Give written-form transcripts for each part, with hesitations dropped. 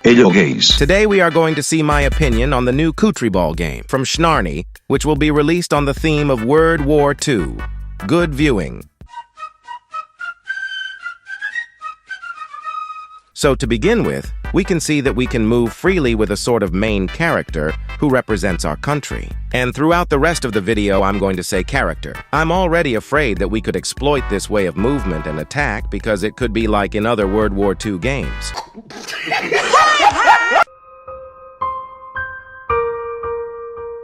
Hello guys. Today we are going to see my opinion on the new Kutri Ball game from Schnarny, which will be released on the theme of World War II. Good viewing. So to begin with, we can see that we can move freely with a sort of main character who represents our country. And throughout the rest of the video, I'm going to say character. I'm already afraid that we could exploit this way of movement and attack because it could be like in other World War II games.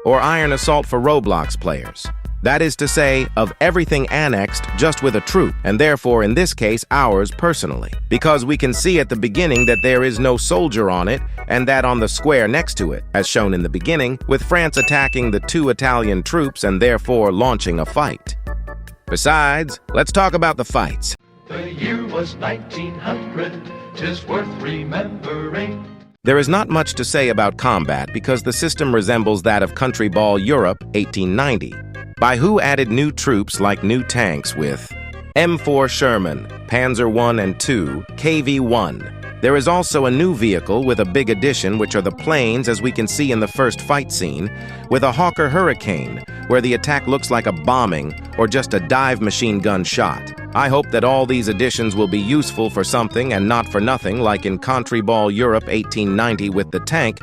Or Iron Assault for Roblox players. That is to say, of everything annexed just with a troop, and therefore in this case ours personally. Because we can see at the beginning that there is no soldier on it, and that on the square next to it, as shown in the beginning, with France attacking the 2 Italian troops and therefore launching a fight. Besides, let's talk about the fights. The year was 1900, 'tis worth remembering. There is not much to say about combat because the system resembles that of Country Ball Europe 1890. By who added new troops like new tanks with M4 Sherman, Panzer I and II, KV-1. There is also a new vehicle with a big addition, which are the planes, as we can see in the first fight scene, with a Hawker Hurricane, where the attack looks like a bombing or just a dive machine gun shot. I hope that all these additions will be useful for something and not for nothing, like in Country Ball Europe 1890 with the tank,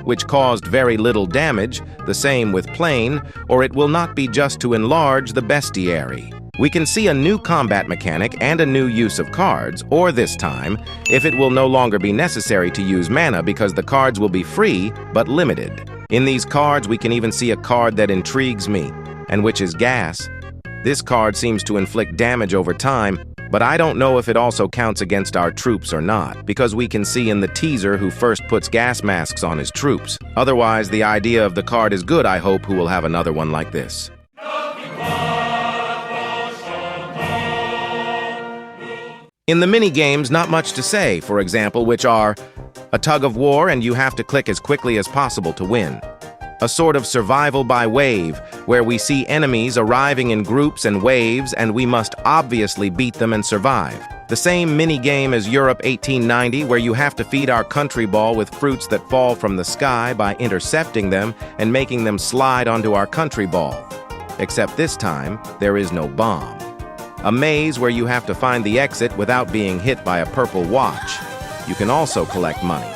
which caused very little damage, the same with plane, or it will not be just to enlarge the bestiary. We can see a new combat mechanic and a new use of cards, or this time, if it will no longer be necessary to use mana because the cards will be free but limited. In these cards we can even see a card that intrigues me, and which is gas. This card seems to inflict damage over time, but I don't know if it also counts against our troops or not, because we can see in the teaser who first puts gas masks on his troops. Otherwise, the idea of the card is good, I hope, who will have another one like this. In the mini-games, not much to say, for example, which are a tug of war and you have to click as quickly as possible to win. A sort of survival by wave, where we see enemies arriving in groups and waves and we must obviously beat them and survive. The same mini-game as Europe 1890, where you have to feed our country ball with fruits that fall from the sky by intercepting them and making them slide onto our country ball. Except this time, there is no bomb. A maze where you have to find the exit without being hit by a purple watch. You can also collect money.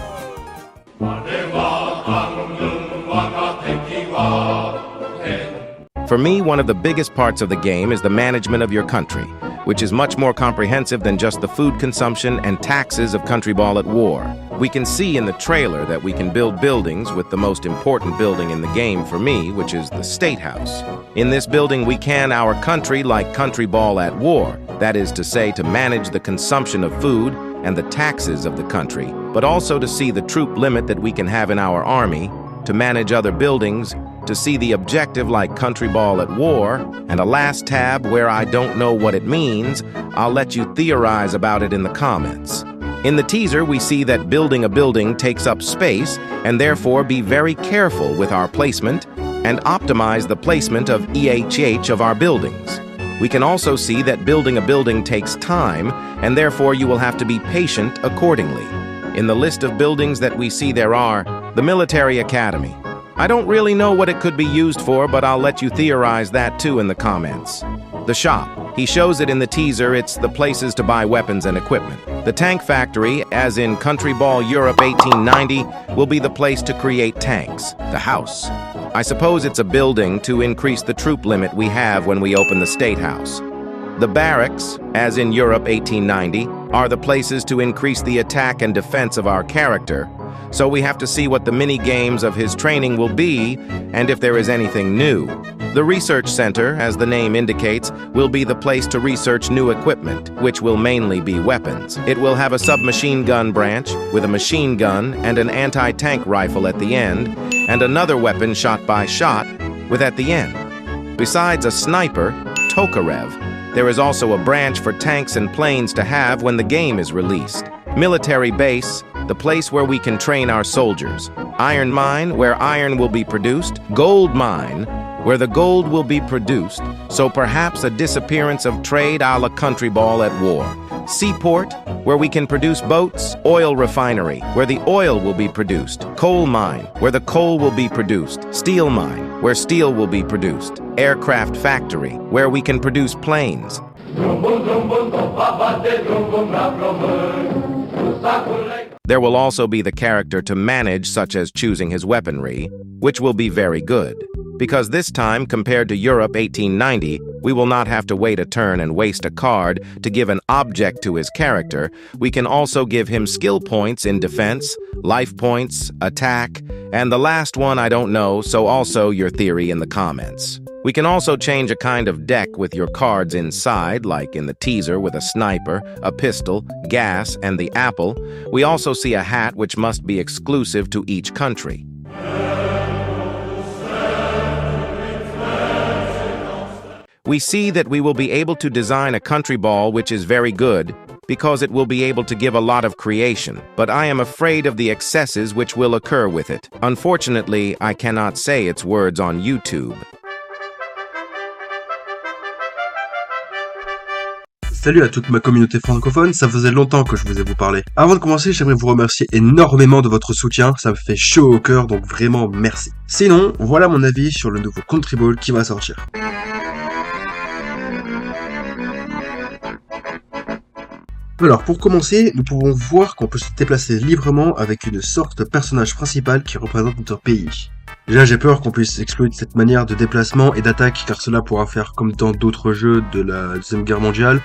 For me, one of the biggest parts of the game is the management of your country, which is much more comprehensive than just the food consumption and taxes of Country Ball at War. We can see in the trailer that we can build buildings, with the most important building in the game for me, which is the State House. In this building we can our country like Country Ball at War, that is to say to manage the consumption of food and the taxes of the country, but also to see the troop limit that we can have in our army, to manage other buildings, to see the objective like Country Ball at War, and a last tab where I don't know what it means. I'll let you theorize about it in the comments. In the teaser, we see that building a building takes up space, and therefore be very careful with our placement and optimize the placement of EHH of our buildings. We can also see that building a building takes time, and therefore you will have to be patient accordingly. In the list of buildings that we see there are the Military Academy. I don't really know what it could be used for, but I'll let you theorize that too in the comments. The shop. He shows it in the teaser, it's the places to buy weapons and equipment. The tank factory, as in Country Ball Europe 1890, will be the place to create tanks. The house. I suppose it's a building to increase the troop limit we have when we open the State House. The barracks, as in Europe 1890, are the places to increase the attack and defense of our character. So we have to see what the mini-games of his training will be, and if there is anything new. The research center, as the name indicates, will be the place to research new equipment, which will mainly be weapons. It will have a submachine gun branch, with a machine gun and an anti-tank rifle at the end, and another weapon shot by shot, with at the end. Besides a sniper, Tokarev, there is also a branch for tanks and planes to have when the game is released. Military base, the place where we can train our soldiers. Iron mine, where iron will be produced. Gold mine, where the gold will be produced. So perhaps a disappearance of trade a la Country Ball at War. Seaport, where we can produce boats. Oil refinery, where the oil will be produced. Coal mine, where the coal will be produced. Steel mine, where steel will be produced. Aircraft factory, where we can produce planes. There will also be the character to manage, such as choosing his weaponry, which will be very good. Because this time, compared to Europe 1890, we will not have to wait a turn and waste a card to give an object to his character. We can also give him skill points in defense, life points, attack, and the last one I don't know, so also your theory in the comments. We can also change a kind of deck with your cards inside, like in the teaser with a sniper, a pistol, gas, and the apple. We also see a hat which must be exclusive to each country. We see that we will be able to design a country ball which is very good, because it will be able to give a lot of creation, but I am afraid of the excesses which will occur with it. Unfortunately, I cannot say its words on YouTube. Salut à toute ma communauté francophone, ça faisait longtemps que je vous ai parlé. Avant de commencer, j'aimerais vous remercier énormément de votre soutien, ça me fait chaud au cœur, donc vraiment merci. Sinon, voilà mon avis sur le nouveau Country Ball qui va sortir. Alors pour commencer, nous pouvons voir qu'on peut se déplacer librement avec une sorte de personnage principal qui représente notre pays. Déjà j'ai peur qu'on puisse exploiter cette manière de déplacement et d'attaque car cela pourra faire comme dans d'autres jeux de la Deuxième Guerre mondiale.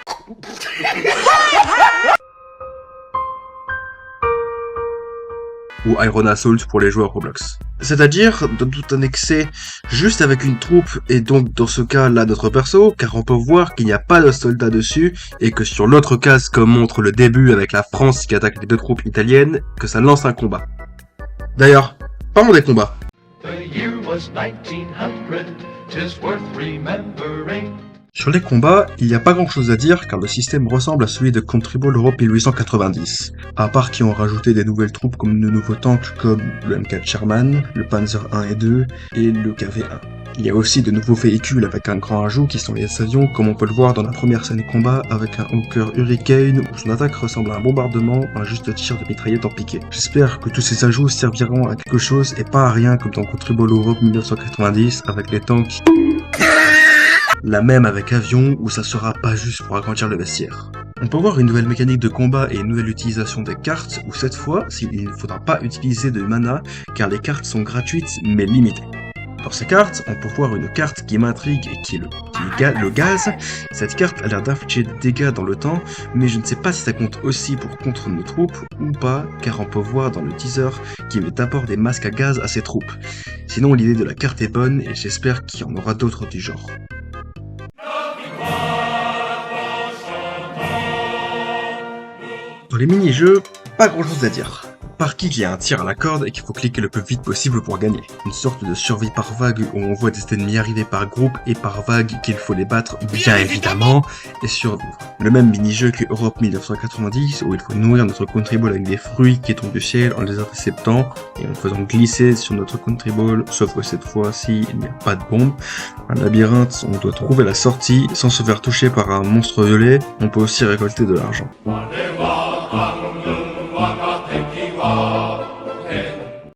Ou Iron Assault pour les joueurs Roblox. C'est-à-dire, de tout un excès, juste avec une troupe, et donc dans ce cas-là notre perso, car on peut voir qu'il n'y a pas de soldats dessus, et que sur l'autre case, comme montre le début avec la France qui attaque les deux troupes italiennes, que ça lance un combat. D'ailleurs, parlons des combats. The year was 1900, 'tis worth remembering. Sur les combats, il n'y a pas grand chose à dire car le système ressemble à celui de Country Ball Europe 1890, à part qu'ils ont rajouté des nouvelles troupes comme de nouveaux tanks comme le M4 Sherman, le Panzer 1 et 2 et le KV-1. Il y a aussi de nouveaux véhicules avec un grand ajout qui sont les avions comme on peut le voir dans la première scène de combat avec un Hawker Hurricane où son attaque ressemble à un bombardement, un juste tir de mitraillette en piqué. J'espère que tous ces ajouts serviront à quelque chose et pas à rien comme dans Country Ball Europe 1990 avec les tanks. La même avec avion où ça sera pas juste pour agrandir le vestiaire. On peut voir une nouvelle mécanique de combat et une nouvelle utilisation des cartes où cette fois, il ne faudra pas utiliser de mana car les cartes sont gratuites mais limitées. Dans ces cartes, on peut voir une carte qui m'intrigue et qui est le gaz. Cette carte a l'air d'infliger des dégâts dans le temps, mais je ne sais pas si ça compte aussi pour contre nos troupes ou pas, car on peut voir dans le teaser qu'il met d'abord des masques à gaz à ses troupes. Sinon l'idée de la carte est bonne et j'espère qu'il y en aura d'autres du genre. Dans les mini-jeux, pas grand chose à dire. Par qu'il y a un tir à la corde et qu'il faut cliquer le plus vite possible pour gagner. Une sorte de survie par vague où on voit des ennemis arriver par groupe et par vague qu'il faut les battre bien évidemment et survivre. Le même mini-jeu que Europe 1990 où il faut nourrir notre Country Ball avec des fruits qui tombent du ciel en les interceptant et en faisant glisser sur notre Country Ball, sauf que cette fois-ci il n'y a pas de bombe. Un labyrinthe, on doit trouver la sortie sans se faire toucher par un monstre violet, on peut aussi récolter de l'argent.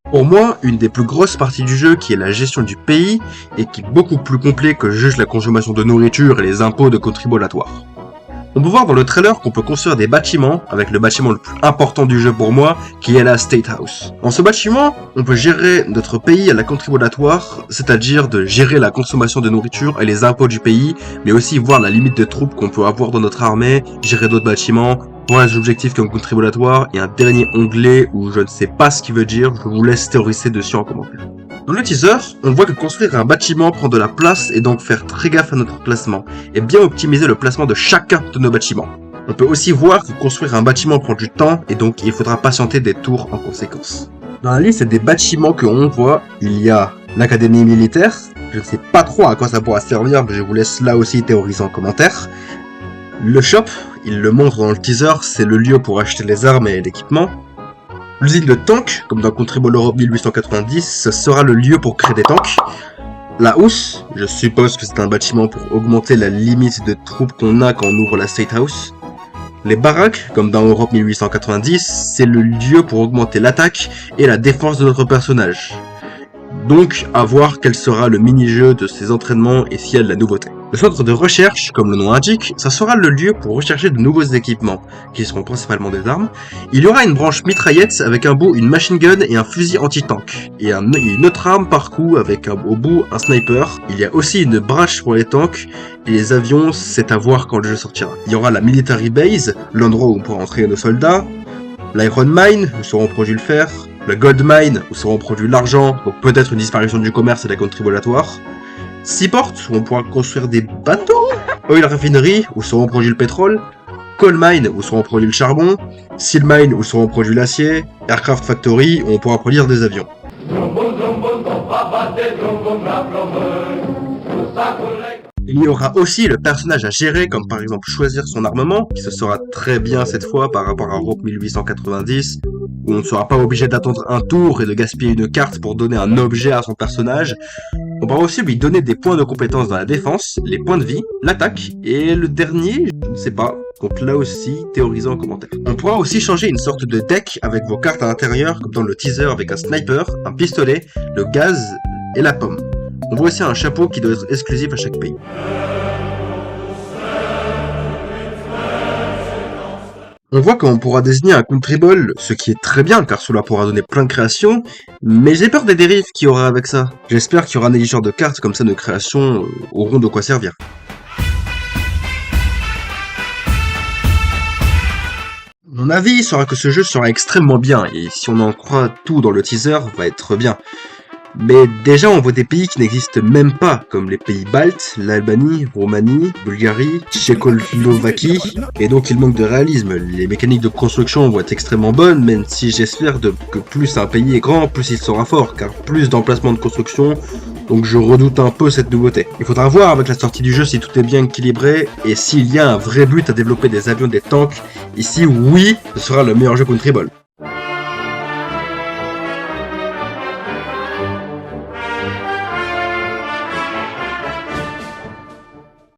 Pour moi, une des plus grosses parties du jeu qui est la gestion du pays et qui est beaucoup plus complet que juste la consommation de nourriture et les impôts de contribuatoire. On peut voir dans le trailer qu'on peut construire des bâtiments avec le bâtiment le plus important du jeu pour moi qui est la State House. Dans ce bâtiment, on peut gérer notre pays à la contribuatoire, c'est-à-dire de gérer la consommation de nourriture et les impôts du pays, mais aussi voir la limite de troupes qu'on peut avoir dans notre armée, gérer d'autres bâtiments, voir les objectifs comme contribuatoire et un dernier onglet où je ne sais pas ce qu'il veut dire, je vous laisse théoriser dessus en commentaire. Dans le teaser, on voit que construire un bâtiment prend de la place et donc faire très gaffe à notre placement, et bien optimiser le placement de chacun de nos bâtiments. On peut aussi voir que construire un bâtiment prend du temps et donc il faudra patienter des tours en conséquence. Dans la liste des bâtiments que on voit, il y a l'académie militaire, je ne sais pas trop à quoi ça pourra servir mais je vous laisse là aussi théoriser en commentaire. Le shop, il le montre dans le teaser, c'est le lieu pour acheter les armes et l'équipement. L'usine de tanks, comme dans Country Ball Europe 1890, ce sera le lieu pour créer des tanks. La housse, je suppose que c'est un bâtiment pour augmenter la limite de troupes qu'on a quand on ouvre la State House. Les baraques, comme dans Europe 1890, c'est le lieu pour augmenter l'attaque et la défense de notre personnage. Donc, à voir quel sera le mini-jeu de ces entraînements et s'il y a de la nouveauté. Le centre de recherche, comme le nom indique, ça sera le lieu pour rechercher de nouveaux équipements, qui seront principalement des armes. Il y aura une branche mitraillette avec un bout une machine gun et un fusil anti-tank, et une autre arme par coup avec au bout un sniper. Il y a aussi une branche pour les tanks, et les avions, c'est à voir quand le jeu sortira. Il y aura la military base, l'endroit où on pourra entraîner nos soldats, l'Iron Mine, où seront produits le fer, le Gold Mine, où seront produits l'argent, donc peut-être une disparition du commerce et de la contribuatoire, Seaport, où on pourra construire des bateaux, Oil Refinery, où seront produits le pétrole, Coal Mine, où seront produits le charbon, Steel Mine, où seront produits l'acier, Aircraft Factory, où on pourra produire des avions. Il y aura aussi le personnage à gérer, comme par exemple choisir son armement, qui se sera très bien cette fois par rapport à Europe 1890, où on ne sera pas obligé d'attendre un tour et de gaspiller une carte pour donner un objet à son personnage. On pourra aussi lui donner des points de compétence dans la défense, les points de vie, l'attaque, et le dernier, je ne sais pas, donc là aussi, théorisez en commentaire. On pourra aussi changer une sorte de deck avec vos cartes à l'intérieur, comme dans le teaser avec un sniper, un pistolet, le gaz et la pomme. On voit aussi un chapeau qui doit être exclusif à chaque pays. On voit qu'on pourra désigner un country ball, ce qui est très bien car cela pourra donner plein de créations, mais j'ai peur des dérives qu'il y aura avec ça. J'espère qu'il y aura un éditeur de cartes comme ça nos créations auront de quoi servir. Mon avis sera que ce jeu sera extrêmement bien, et si on en croit tout dans le teaser, va être bien. Mais déjà on voit des pays qui n'existent même pas, comme les pays baltes, l'Albanie, Roumanie, Bulgarie, Tchécoslovaquie, et donc il manque de réalisme. Les mécaniques de construction vont être extrêmement bonnes, même si j'espère que plus un pays est grand, plus il sera fort, car plus d'emplacements de construction, donc je redoute un peu cette nouveauté. Il faudra voir avec la sortie du jeu si tout est bien équilibré, et s'il y a un vrai but à développer des avions, des tanks. Ici oui, ce sera le meilleur jeu Country Ball.